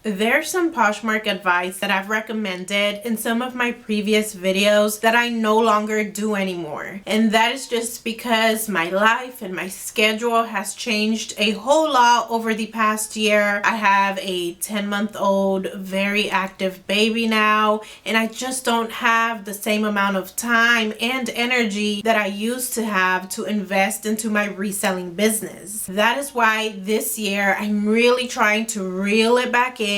There's some Poshmark advice that I've recommended in some of my previous videos that I no longer do anymore. And that is just because my life and my schedule has changed a whole lot over the past year. I have a 10-month-old, very active baby now, and I just don't have the same amount of time and energy that I used to have to invest into my reselling business. That is why this year I'm really trying to reel it back in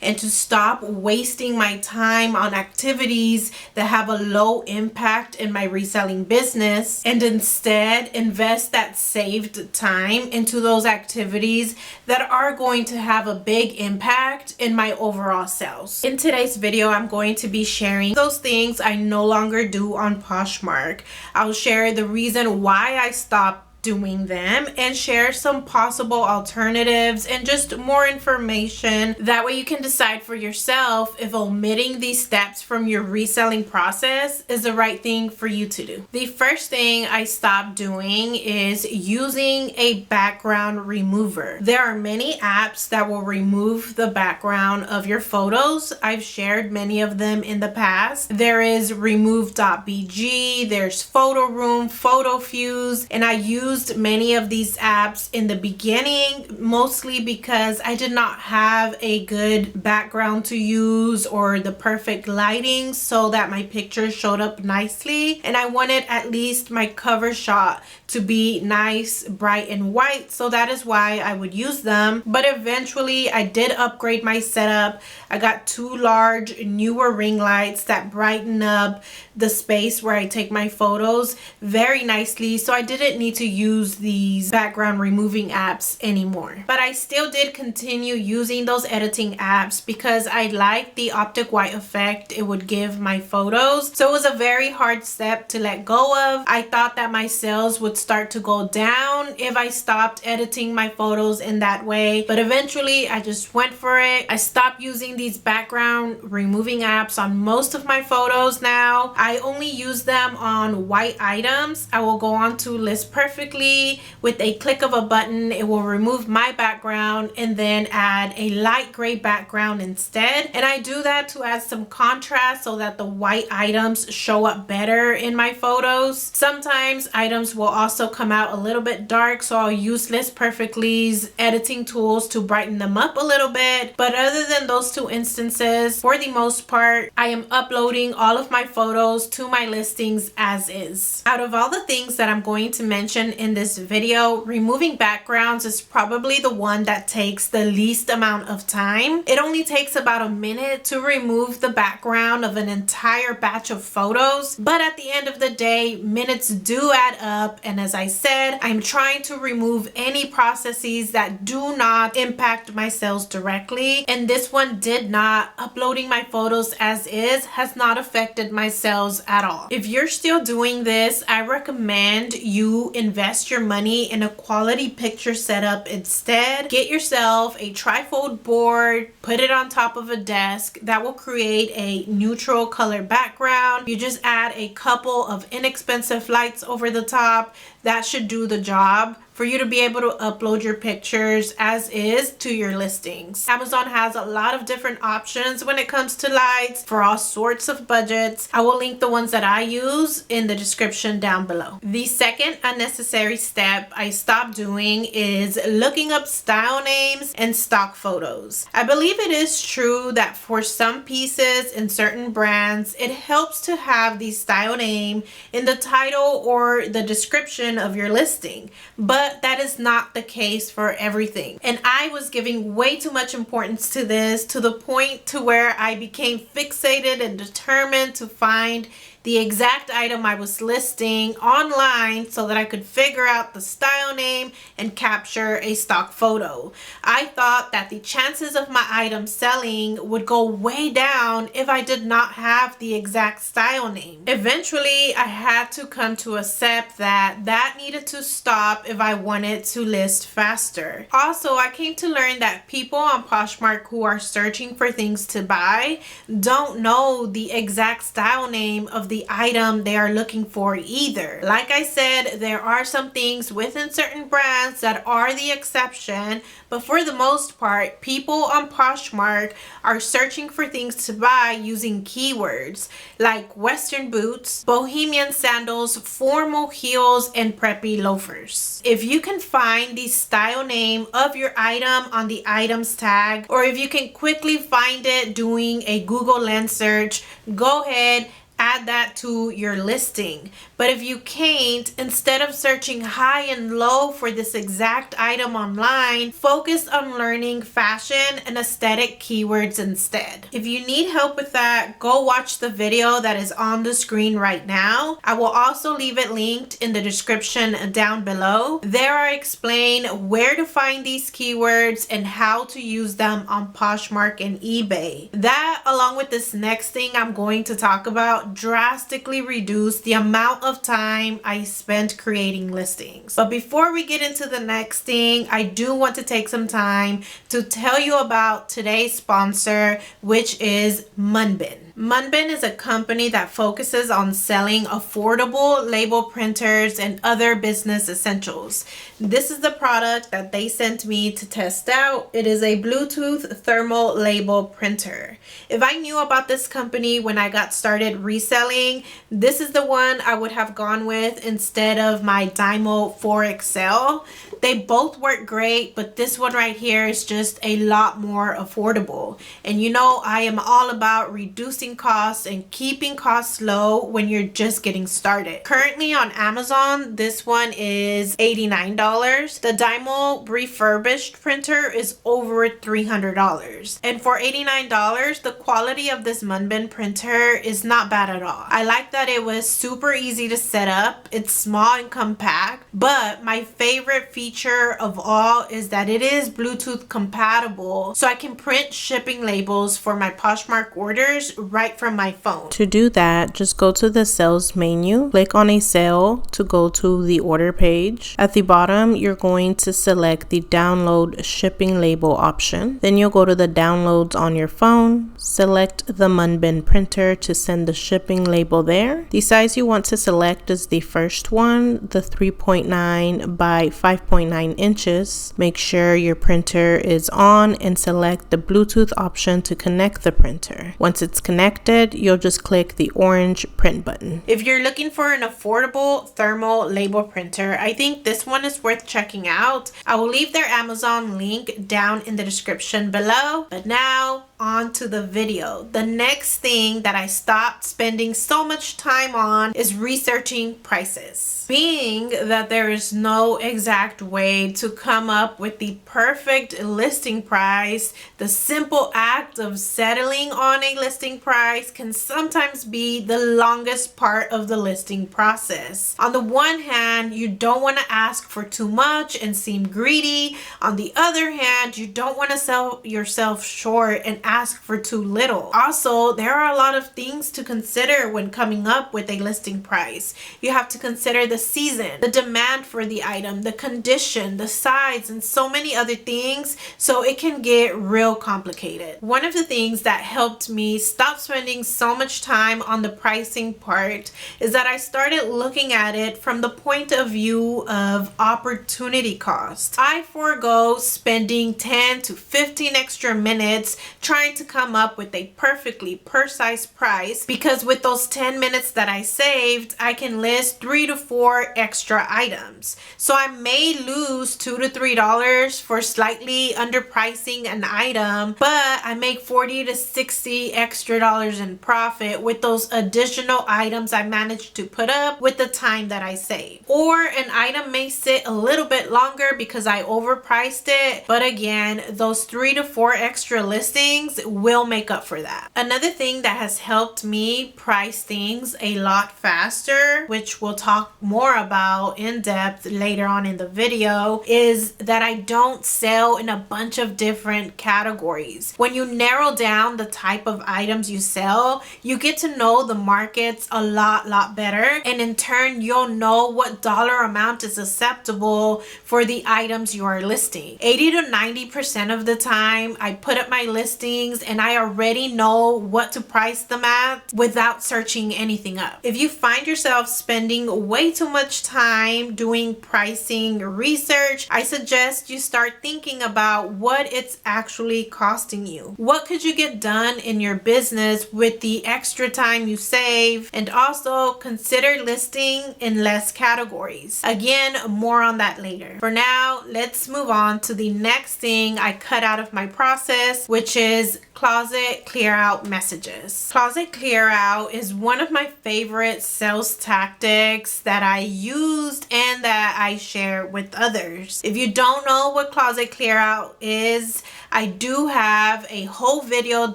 and to stop wasting my time on activities that have a low impact in my reselling business, and instead invest that saved time into those activities that are going to have a big impact in my overall sales. In today's video, I'm going to be sharing those things I no longer do on Poshmark. I'll share the reason why I stopped doing them and share some possible alternatives and just more information. That way you can decide for yourself if omitting these steps from your reselling process is the right thing for you to do. The first thing I stopped doing is using a background remover. There are many apps that will remove the background of your photos. I've shared many of them in the past. There is remove.bg, there's Photo Room, Photo Fuse, and I used many of these apps in the beginning, mostly because I did not have a good background to use or the perfect lighting so that my pictures showed up nicely, and I wanted at least my cover shot to be nice, bright, and white, so that is why I would use them. But eventually I did upgrade my setup. I got 2 large newer ring lights that brighten up the space where I take my photos very nicely, so I didn't need to use these background removing apps anymore. But I still did continue using those editing apps because I liked the optic white effect it would give my photos. So it was a very hard step to let go of. I thought that my sales would start to go down if I stopped editing my photos in that way, but eventually I just went for it. I stopped using these background removing apps on most of my photos now. I only use them on white items. I will go on to List Perfectly. With a click of a button, it will remove my background and then add a light gray background instead. And I do that to add some contrast so that the white items show up better in my photos. Sometimes items will also come out a little bit dark, so I'll use List Perfectly's editing tools to brighten them up a little bit. But other than those 2 instances, for the most part, I am uploading all of my photos to my listings as is. Out of all the things that I'm going to mention in this video, removing backgrounds is probably the one that takes the least amount of time. It only takes about a minute to remove the background of an entire batch of photos, but at the end of the day, minutes do add up, and as I said, I'm trying to remove any processes that do not impact my sales directly, and this one did not. Uploading my photos as is has not affected my sales at all. If you're still doing this, I recommend you invest your money in a quality picture setup instead. Get yourself a trifold board, put it on top of a desk. That will create a neutral color background. You just add a couple of inexpensive lights over the top. That should do the job for you to be able to upload your pictures as is to your listings. Amazon has a lot of different options when it comes to lights for all sorts of budgets. I will link the ones that I use in the description down below. The second unnecessary step I stopped doing is looking up style names and stock photos. I believe it is true that for some pieces in certain brands, it helps to have the style name in the title or the description of your listing, but that is not the case for everything. And I was giving way too much importance to this, to the point to where I became fixated and determined to find the exact item I was listing online so that I could figure out the style name and capture a stock photo. I thought that the chances of my item selling would go way down if I did not have the exact style name. Eventually, I had to come to accept that that needed to stop if I wanted to list faster. Also, I came to learn that people on Poshmark who are searching for things to buy don't know the exact style name of the item they are looking for either. Like I said, there are some things within certain brands that are the exception, but for the most part, people on Poshmark are searching for things to buy using keywords like Western boots, bohemian sandals, formal heels, and preppy loafers. If you can find the style name of your item on the items tag, or if you can quickly find it doing a Google Lens search, go ahead, add that to your listing. But if you can't, instead of searching high and low for this exact item online, focus on learning fashion and aesthetic keywords instead. If you need help with that, go watch the video that is on the screen right now. I will also leave it linked in the description down below. There I explain where to find these keywords and how to use them on Poshmark and eBay. That, along with this next thing I'm going to talk about, drastically reduce the amount of time I spent creating listings. But before we get into the next thing, I do want to take some time to tell you about today's sponsor, which is Munbin. Munbin is a company that focuses on selling affordable label printers and other business essentials. This is the product that they sent me to test out. It is a Bluetooth thermal label printer. If I knew about this company when I got started reselling, this is the one I would have gone with instead of my Dymo 4XL. They both work great, but this one right here is just a lot more affordable. And you know, I am all about reducing costs and keeping costs low when you're just getting started. Currently on Amazon, this one is $89. The Dymo refurbished printer is over $300. And for $89, the quality of this Munbin printer is not bad at all. I like that it was super easy to set up. It's small and compact, but my favorite feature of all is that it is Bluetooth compatible, so I can print shipping labels for my Poshmark orders right from my phone. To do that, just go to the sales menu, click on a sale to go to the order page. At the bottom, you're going to select the download shipping label option. Then you'll go to the downloads on your phone, select the Munbin printer to send the shipping label there. The size you want to select is the first one, the 3.9 by 5.9 inches. Make sure your printer is on and select the Bluetooth option to connect the printer. Once it's connected, you'll just click the orange print button. If you're looking for an affordable thermal label printer, I think this one is worth checking out. I will leave their Amazon link down in the description below. But now, on to the video. The next thing that I stopped spending so much time on is researching prices. Being that there is no exact way to come up with the perfect listing price, the simple act of settling on a listing price can sometimes be the longest part of the listing process. On the one hand, you don't want to ask for too much and seem greedy. On the other hand, you don't want to sell yourself short and ask for too little. Also, there are a lot of things to consider when coming up with a listing price. You have to consider the season, the demand for the item, the condition, the size, and so many other things, so it can get real complicated. One of the things that helped me stop spending so much time on the pricing part is that I started looking at it from the point of view of opportunity cost. I forego spending 10 to 15 extra minutes trying to come up with a perfectly precise price, because with those 10 minutes that I saved, I can list 3 to 4 extra items. So I may lose $2 to $3 for slightly underpricing an item, but I make $40 to $60 extra in profit with those additional items I managed to put up with the time that I saved. Or an item may sit a little bit longer because I overpriced it, but again, those 3 to 4 extra listings will make up for that. Another thing that has helped me price things a lot faster, which we'll talk more about in depth later on in the video, is that I don't sell in a bunch of different categories. When you narrow down the type of items you you sell, you get to know the markets a lot better, and in turn you'll know what dollar amount is acceptable for the items you are listing. 80 to 90% of the time I put up my listings and I already know what to price them at without searching anything up. If you find yourself spending way too much time doing pricing research, I suggest you start thinking about what it's actually costing you. What could you get done in your business with the extra time you save? And also consider listing in less categories. Again, more on that later. For now, let's move on to the next thing I cut out of my process, which is closet clear out messages. Closet clear out is one of my favorite sales tactics that I used and that I share with others. If you don't know what closet clear out is, I do have a whole video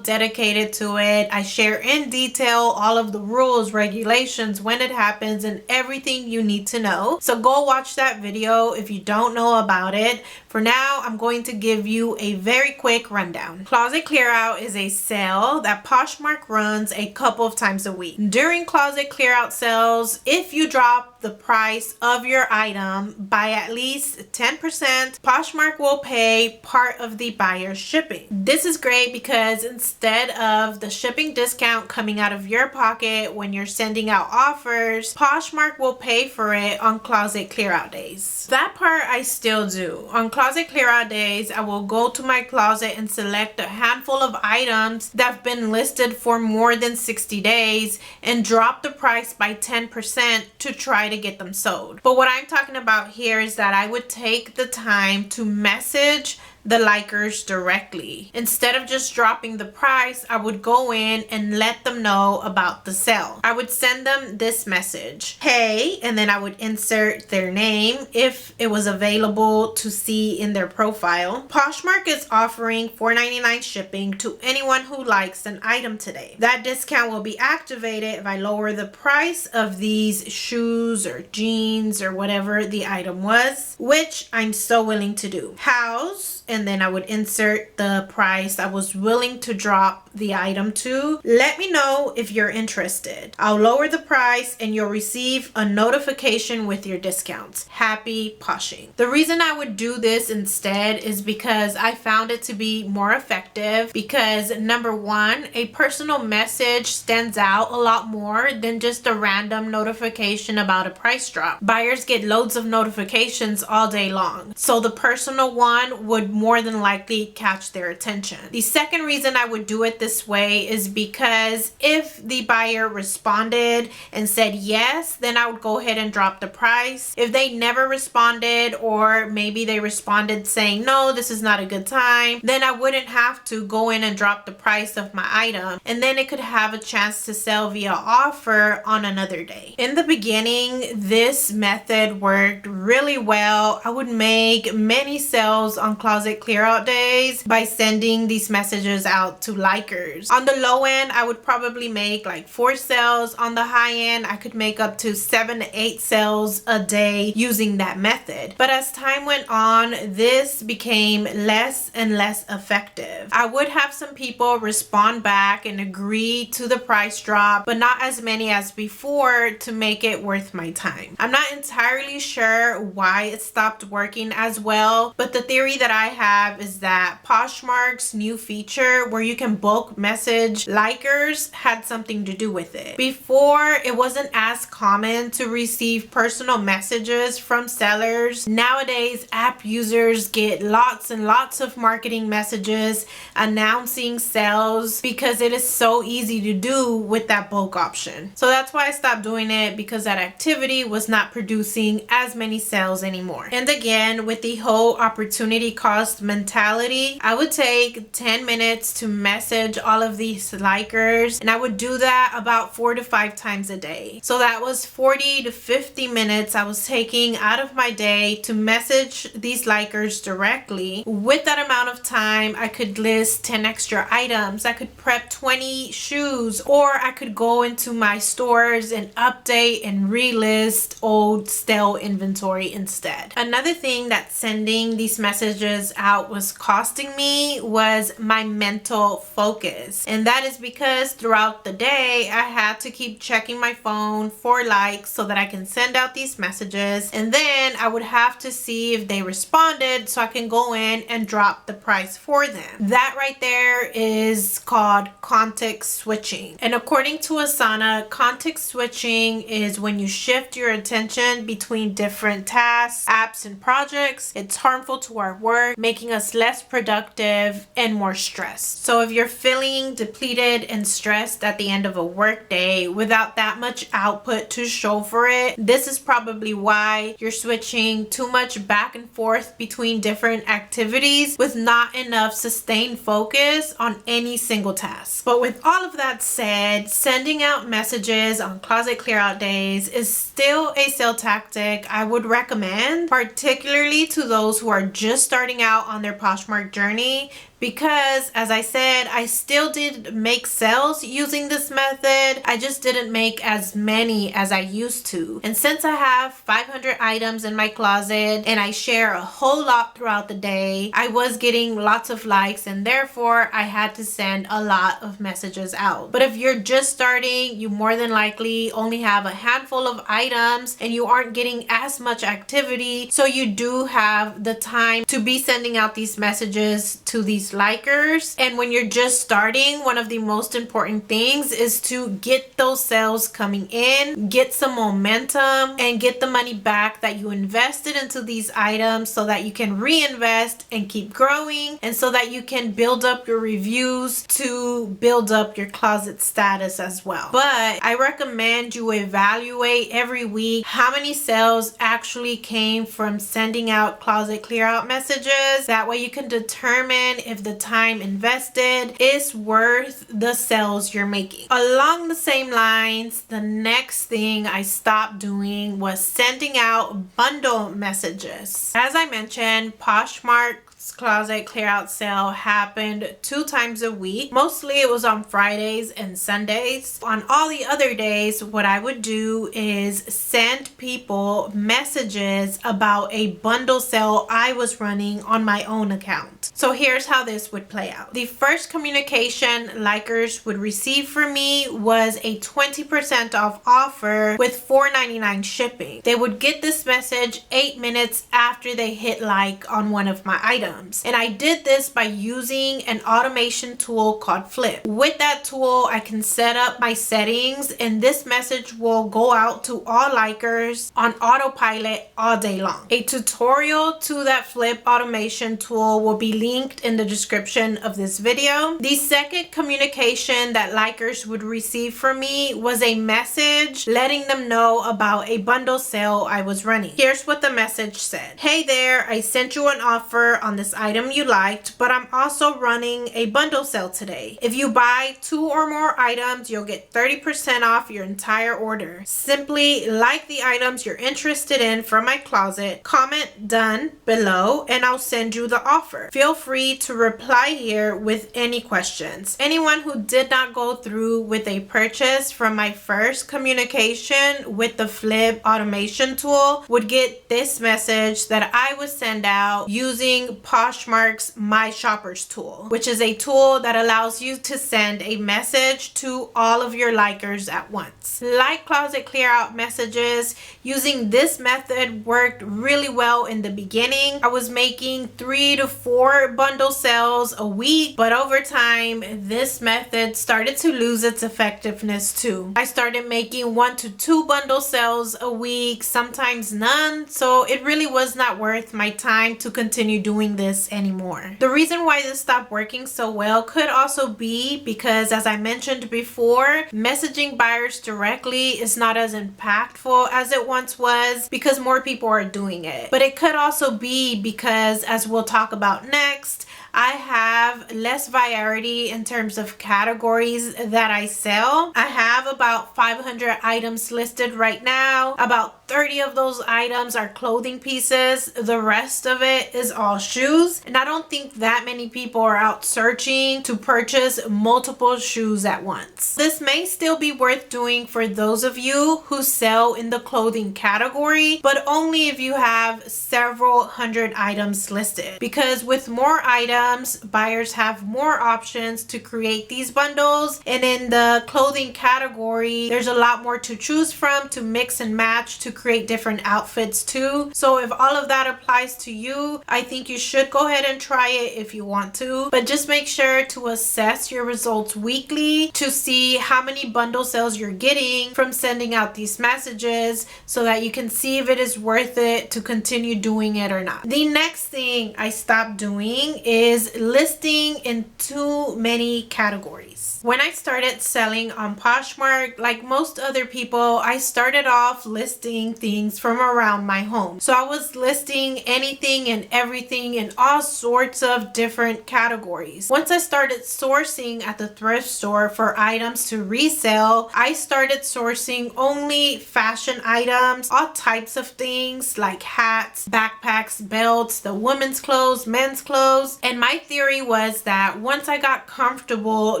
dedicated to it. I share in detail all of the rules, regulations, when it happens, and everything you need to know. So go watch that video if you don't know about it. For now, I'm going to give you a very quick rundown. Closet Clear Out is a sale that Poshmark runs a couple of times a week. During Closet Clear Out sales, if you drop the price of your item by at least 10%, Poshmark will pay part of the buyer's shipping. This is great because instead of the shipping discount coming out of your pocket when you're sending out offers, Poshmark will pay for it on Closet Clear Out days. That part I still do. On Closet Clear Out days, I will go to my closet and select a handful of items that have been listed for more than 60 days and drop the price by 10% to try to get them sold. But what I'm talking about here is that I would take the time to message the likers directly. Instead of just dropping the price, I would go in and let them know about the sale. I would send them this message: hey, and then I would insert their name if it was available to see in their profile. Poshmark is offering $4.99 shipping to anyone who likes an item today. That discount will be activated if I lower the price of these shoes or jeans or whatever the item was, which I'm so willing to do. House, and then I would insert the price I was willing to drop the item to. Let me know if you're interested. I'll lower the price and you'll receive a notification with your discounts. Happy poshing. The reason I would do this instead is because I found it to be more effective because, number one, a personal message stands out a lot more than just a random notification about a price drop. Buyers get loads of notifications all day long, so the personal one would more than likely catch their attention. The second reason I would do it this way is because if the buyer responded and said yes, then I would go ahead and drop the price. If they never responded, or maybe they responded saying no, this is not a good time, then I wouldn't have to go in and drop the price of my item, and then it could have a chance to sell via offer on another day. In the beginning, this method worked really well. I would make many sales on Closet Clear Out days by sending these messages out to likers. On the low end, I would probably make like 4 sales. On the high end, I could make up to 7 to 8 sales a day using that method. But as time went on, this became less and less effective. I would have some people respond back and agree to the price drop, but not as many as before to make it worth my time. I'm not entirely sure why it stopped working as well, but the theory that I have is that Poshmark's new feature where you can bulk message likers had something to do with it. Before, it wasn't as common to receive personal messages from sellers. Nowadays, app users get lots and lots of marketing messages announcing sales because it is so easy to do with that bulk option. So that's why I stopped doing it, because that activity was not producing as many sales anymore. And again, with the whole opportunity cost mentality, I would take 10 minutes to message all of these likers, and I would do that about 4 to 5 times a day. So that was 40 to 50 minutes I was taking out of my day to message these likers directly. With that amount of time, I could list 10 extra items, I could prep 20 shoes, or I could go into my stores and update and relist old stale inventory instead. Another thing that sending these messages out was costing me was my mental focus. And that is because throughout the day, I had to keep checking my phone for likes so that I can send out these messages. And then I would have to see if they responded so I can go in and drop the price for them. That right there is called context switching. And according to Asana, context switching is when you shift your attention between different tasks, apps, and projects. It's harmful to our work, making us less productive and more stressed. So if you're feeling depleted and stressed at the end of a work day without that much output to show for it, this is probably why you're switching too much back and forth between different activities with not enough sustained focus on any single task. But with all of that said, sending out messages on closet clear out days is still a sale tactic I would recommend, particularly to those who are just starting out on their Poshmark journey, because as I said, I still did make sales using this method. I just didn't make as many as I used to. And since I have 500 items in my closet and I share a whole lot throughout the day, I was getting lots of likes and therefore I had to send a lot of messages out. But if you're just starting, you more than likely only have a handful of items and you aren't getting as much activity, so you do have the time to be sending out these messages to these likers. And when you're just starting, one of the most important things is to get those sales coming in, get some momentum, and get the money back that you invested into these items so that you can reinvest and keep growing, and so that you can build up your reviews to build up your closet status as well. But I recommend you evaluate every week how many sales actually came from sending out closet clear out messages. That way you can determine if the time invested is worth the sales you're making. Along the same lines, the next thing I stopped doing was sending out bundle messages. As I mentioned, Poshmark closet clear out sale happened 2 times a week. Mostly it was on Fridays and Sundays. On all the other days, what I would do is send people messages about a bundle sale I was running on my own account. So here's how this would play out. The first communication likers would receive from me was a 20% off offer with $4.99 shipping. They would get this message 8 minutes after they hit like on one of my items. And I did this by using an automation tool called Flip. With that tool, I can set up my settings and this message will go out to all likers on autopilot all day long. A tutorial to that Flip automation tool will be linked in the description of this video. The second communication that likers would receive from me was a message letting them know about a bundle sale I was running. Here's what the message said. Hey there, I sent you an offer on this item you liked, but I'm also running a bundle sale today. If you buy 2 or more items, you'll get 30% off your entire order. Simply like the items you're interested in from my closet, comment done below, and I'll send you the offer. Feel free to reply here with any questions. Anyone who did not go through with a purchase from my first communication with the Flip automation tool would get this message that I would send out using Poshmark's My Shoppers tool, which is a tool that allows you to send a message to all of your likers at once. Like closet clear out messages, using this method worked really well in the beginning. I was making 3 to 4 bundle sales a week, but over time, this method started to lose its effectiveness too. I started making 1 to 2 bundle sales a week, sometimes none, so it really was not worth my time to continue doing this anymore. The reason why this stopped working so well could also be because, as I mentioned before, messaging buyers directly is not as impactful as it once was because more people are doing it. But it could also be because, as we'll talk about next, I have less variety in terms of categories that I sell. I have about 500 items listed right now. About about 30 of those items are clothing pieces. The rest of it is all shoes. And I don't think that many people are out searching to purchase multiple shoes at once. This may still be worth doing for those of you who sell in the clothing category, but only if you have several hundred items listed. Because with more items, buyers have more options to create these bundles. And in the clothing category, there's a lot more to choose from, to mix and match, to create different outfits too. So if all of that applies to you, I think you should go ahead and try it if you want to. But just make sure to assess your results weekly to see how many bundle sales you're getting from sending out these messages, so that you can see if it is worth it to continue doing it or not. The next thing I stopped doing is listing in too many categories. When I started selling on Poshmark, like most other people, I started off listing things from around my home. So I was listing anything and everything in all sorts of different categories. Once I started sourcing at the thrift store for items to resell, I started sourcing only fashion items, all types of things like hats, backpacks, belts, the women's clothes, men's clothes. And my theory was that once I got comfortable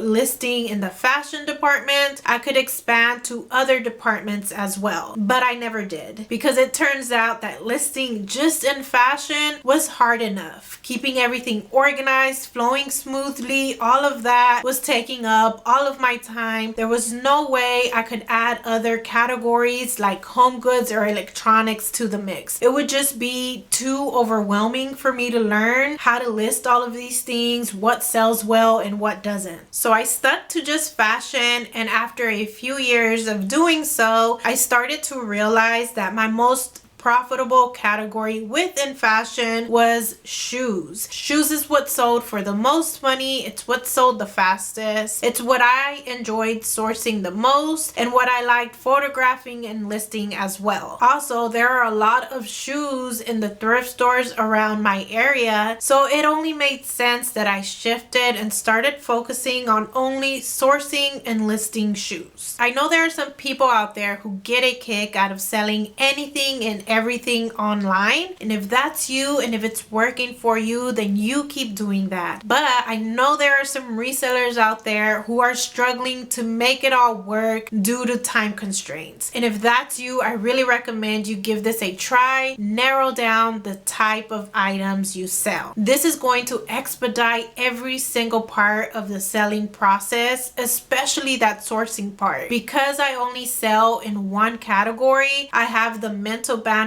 listing in the fashion department, I could expand to other departments as well. But I never did, because it turns out that listing just in fashion was hard enough. Keeping everything organized, flowing smoothly, all of that was taking up all of my time. There was no way I could add other categories like home goods or electronics to the mix. It would just be too overwhelming for me to learn how to list all of these things, what sells well and what doesn't. So I stuck to just fashion, and after a few years of doing so, I started to realize that my most profitable category within fashion was shoes. Shoes is what sold for the most money. It's what sold the fastest. It's what I enjoyed sourcing the most and what I liked photographing and listing as well. Also, there are a lot of shoes in the thrift stores around my area, so it only made sense that I shifted and started focusing on only sourcing and listing shoes. I know there are some people out there who get a kick out of selling anything and everything online, and if that's you and if it's working for you, then you keep doing that. But I know there are some resellers out there who are struggling to make it all work due to time constraints, and if that's you, I really recommend you give this a try. Narrow down the type of items you sell. This is going to expedite every single part of the selling process, especially that sourcing part. Because I only sell in one category, I have the mental bandwidth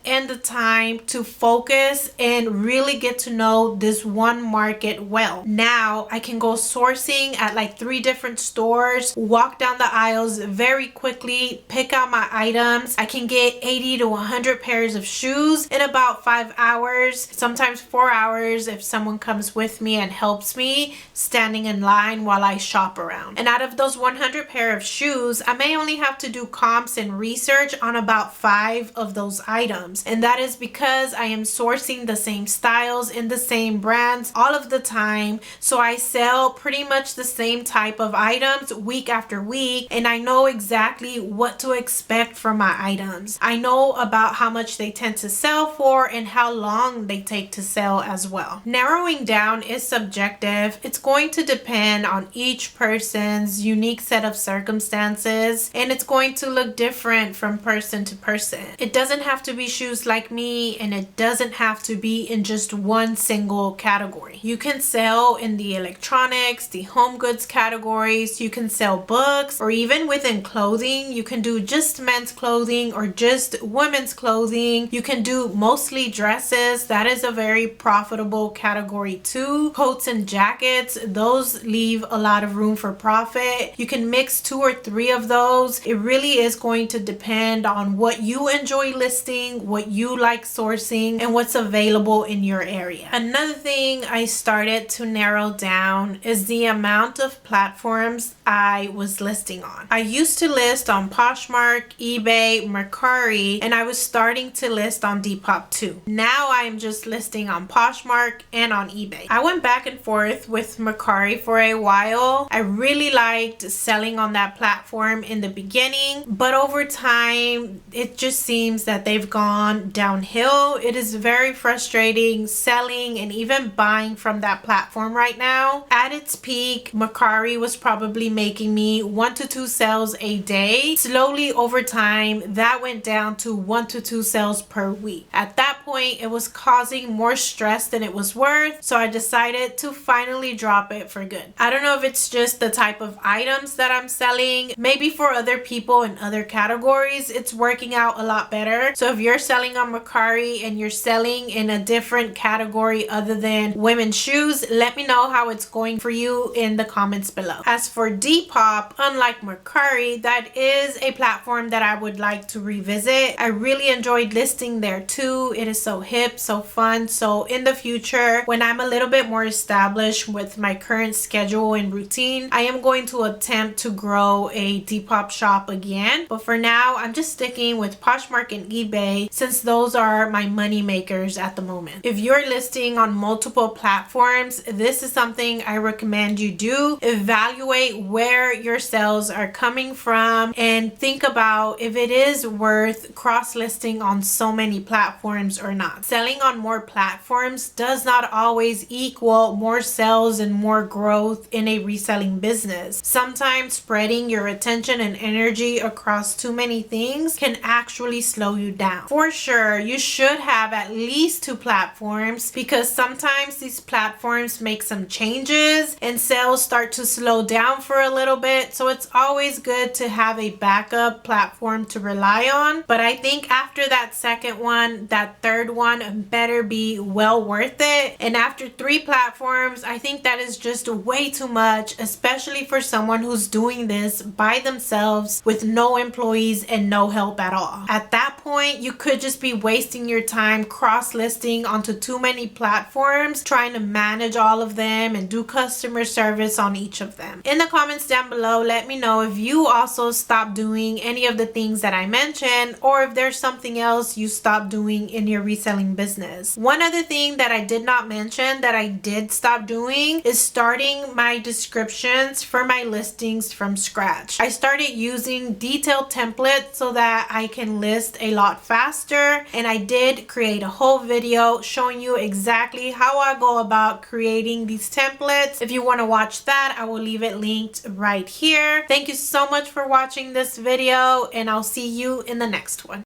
and the time to focus and really get to know this one market well. Now I can go sourcing at like 3 different stores, walk down the aisles very quickly, pick out my items. I can get 80 to 100 pairs of shoes in about 5 hours, sometimes 4 hours if someone comes with me and helps me, standing in line while I shop around. And out of those 100 pair of shoes, I may only have to do comps and research on about 5 of those items, and that is because I am sourcing the same styles in the same brands all of the time. So I sell pretty much the same type of items week after week, and I know exactly what to expect from my items. I know about how much they tend to sell for and how long they take to sell as well. Narrowing down is subjective. It's going to depend on each person's unique set of circumstances, and it's going to look different from person to person. It doesn't have to be shoes like me, and it doesn't have to be in just one single category. You can sell in the electronics, the home goods categories, you can sell books, or even within clothing, you can do just men's clothing or just women's clothing. You can do mostly dresses. That is a very profitable category too. Coats and jackets, those leave a lot of room for profit. You can mix 2 or 3 of those. It really is going to depend on what you enjoy listing, what you like sourcing, and what's available in your area. Another thing I started to narrow down is the amount of platforms I was listing on. I used to list on Poshmark, eBay, Mercari, and I was starting to list on Depop too. Now I'm just listing on Poshmark and on eBay. I went back and forth with Mercari for a while. I really liked selling on that platform in the beginning, but over time it just seems that they've gone downhill. It is very frustrating selling and even buying from that platform right now. At its peak, Mercari was probably making me 1 to 2 sales a day. Slowly over time, that went down to 1 to 2 sales per week. At that point, it was causing more stress than it was worth, so I decided to finally drop it for good. I don't know if it's just the type of items that I'm selling. Maybe for other people in other categories, it's working out a lot better. So if you're selling on Mercari and you're selling in a different category other than women's shoes, let me know how it's going for you in the comments below. As for Depop, unlike Mercari, that is a platform that I would like to revisit. I really enjoyed listing there too. It is so hip, so fun. So in the future, when I'm a little bit more established with my current schedule and routine, I am going to attempt to grow a Depop shop again. But for now, I'm just sticking with Poshmark and eBay since those are my money makers at the moment. If you're listing on multiple platforms, this is something I recommend you do. Evaluate where your sales are coming from and think about if it is worth cross-listing on so many platforms or not. Selling on more platforms does not always equal more sales and more growth in a reselling business. Sometimes spreading your attention and energy across too many things can actually slow you down. For sure, you should have at least 2 platforms because sometimes these platforms make some changes and sales start to slow down for a little bit. So it's always good to have a backup platform to rely on. But I think after that second one, that third one better be well worth it. And after 3 platforms, I think that is just way too much, especially for someone who's doing this by themselves with no employees and no help at all. At that point, you could just be wasting your time cross-listing onto too many platforms, trying to manage all of them and do customer service on each of them. In the comments down below, let me know if you also stopped doing any of the things that I mentioned or if there's something else you stopped doing in your reselling business. One other thing that I did not mention that I did stop doing is starting my descriptions for my listings from scratch. I started using detailed templates so that I can list a lot faster, and I did create a whole video showing you exactly how I go about creating these templates. If you want to watch that, I will leave it linked right here. Thank you so much for watching this video, and I'll see you in the next one.